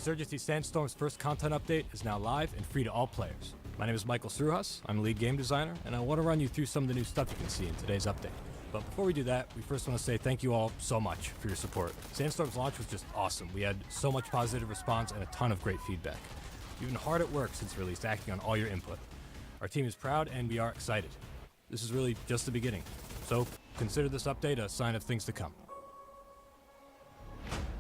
Insurgency Sandstorm's first content update is now live and free to all players. My name is Michael Sruhas, I'm a lead game designer, and I want to run you through some of the new stuff you can see in today's update. But before we do that, we first want to say thank you all so much for your support. Sandstorm's launch was just awesome. We had so much positive response and a ton of great feedback. We've been hard at work since release, acting on all your input. Our team is proud and we are excited. This is really just the beginning, so consider this update a sign of things to come.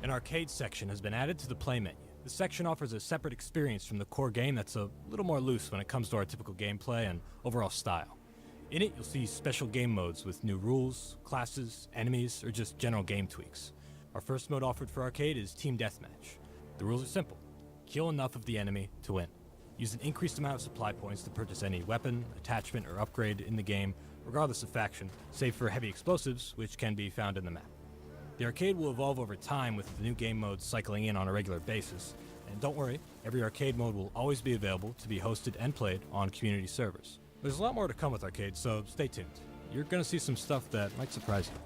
An arcade section has been added to the play menu. This section offers a separate experience from the core game that's a little more loose when it comes to our typical gameplay and overall style. In it, you'll see special game modes with new rules, classes, enemies, or just general game tweaks. Our first mode offered for arcade is Team Deathmatch. The rules are simple. Kill enough of the enemy to win. Use an increased amount of supply points to purchase any weapon, attachment, or upgrade in the game, regardless of faction, save for heavy explosives, which can be found in the map. The arcade will evolve over time with the new game modes cycling in on a regular basis. And don't worry, every arcade mode will always be available to be hosted and played on community servers. There's a lot more to come with arcade, so stay tuned. You're going to see some stuff that might surprise you.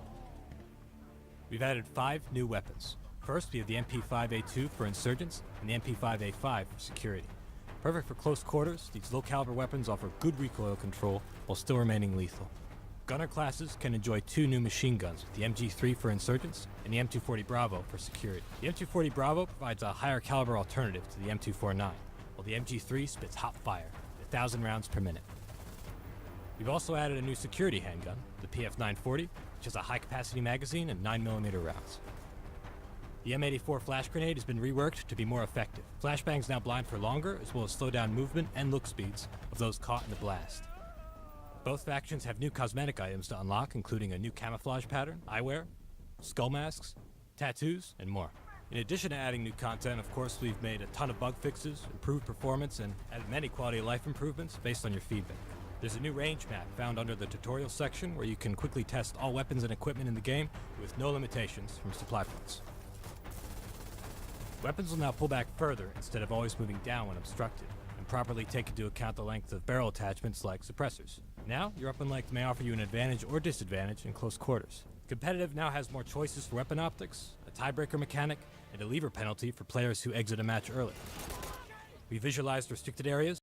We've added 5 new weapons. First, we have the MP5A2 for Insurgents and the MP5A5 for Security. Perfect for close quarters, these low-caliber weapons offer good recoil control while still remaining lethal. Gunner classes can enjoy 2 new machine guns, with the MG3 for Insurgents and the M240 Bravo for Security. The M240 Bravo provides a higher caliber alternative to the M249, while the MG3 spits hot fire, 1,000 rounds per minute. We've also added a new security handgun, the PF940, which has a high-capacity magazine and 9mm rounds. The M84 flash grenade has been reworked to be more effective. Flashbangs now blind for longer, as well as slow down movement and look speeds of those caught in the blast. Both factions have new cosmetic items to unlock, including a new camouflage pattern, eyewear, skull masks, tattoos, and more. In addition to adding new content, of course, we've made a ton of bug fixes, improved performance, and added many quality of life improvements based on your feedback. There's a new range map found under the tutorial section where you can quickly test all weapons and equipment in the game with no limitations from supply points. Weapons will now pull back further instead of always moving down when obstructed, and properly take into account the length of barrel attachments like suppressors. Now, your weapon length may offer you an advantage or disadvantage in close quarters. Competitive now has more choices for weapon optics, a tiebreaker mechanic, and a lever penalty for players who exit a match early. We visualized restricted areas